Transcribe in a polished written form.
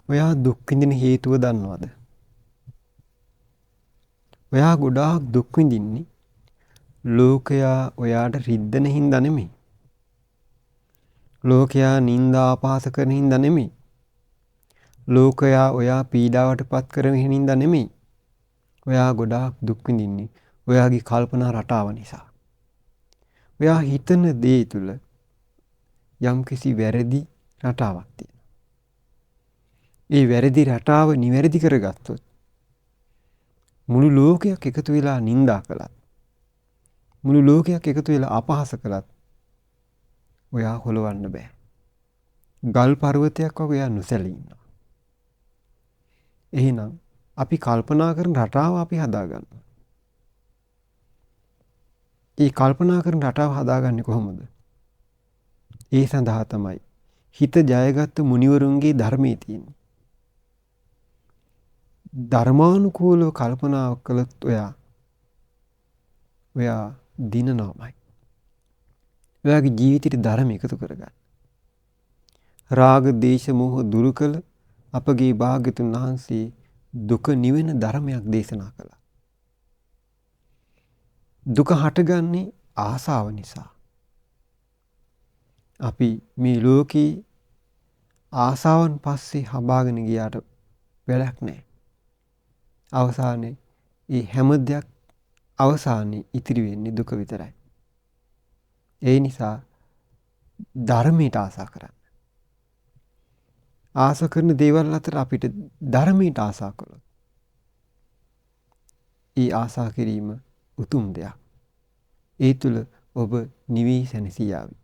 ඔයා දුක් විඳින හේතුව දන්නවද? ඔයා ගොඩාක් දුක් විඳින්නේ ලෝකයා ඔයාට රිද්දන හින්දා නෙමෙයි. ලෝකයා නිନ୍ଦා අපහාස කරන හින්දා නෙමෙයි. ලෝකයා ඔයා පීඩාවට පත් කරන හින්දා නෙමෙයි. ඔයා ගොඩාක් දුක් විඳින්නේ ඔයාගේ කල්පනා රටාව නිසා. ඔයා හිතන දේ තුල යම්කිසි වැරදි රටාවක් තියෙනවා. ඒ වැරදි රටාව නිවැරදි කරගත්තොත් මුළු ලෝකයක් එකතු වෙලා නිඳා කළත් මුළු ලෝකයක් එකතු වෙලා අපහාස කළත් ඔයා හොලවන්න බෑ. ගල් පර්වතයක් වගේ ඔයා නොසැලී ඉන්නවා. එහෙනම් අපි කල්පනා කරන රටාව අපි හදාගන්නවා. ඒ කල්පනා කරන රටාව හදාගන්නේ කොහොමද? ඒ සඳහා තමයි හිත ජයගත්තු මුනිවරුන්ගේ ධර්මයේ තියෙන්නේ. ධර්මානුකූලව කල්පනා කළොත් ඔයා දිනනවාමයි. ඔයාගේ ජීවිතේට ධර්ම එකතු කරගන්න. රාග, දේශ, මොහ දුරු කළ අපගේ භාග්‍යතුන් වහන්සේ දුක නිවෙන ධර්මයක් දේශනා කළා. දුක හටගන්නේ ආසාව නිසා. අපි මේ ලෝකේ ආසාවන් පස්සේ හඹාගෙන ගියාට වැඩක් නැහැ. අවසානයේ මේ හැම දෙයක් අවසානයේ ඉතිරි වෙන්නේ දුක විතරයි. ඒ නිසා ධර්මයට ආසා කරන්න. ආසා කරන දේවල් අතර අපිට ධර්මයට ආසා කළොත් ඒ ආසා කිරීම උතුම් දෙයක්. ඒ තුල ඔබ නිවී සැනසී යාවි.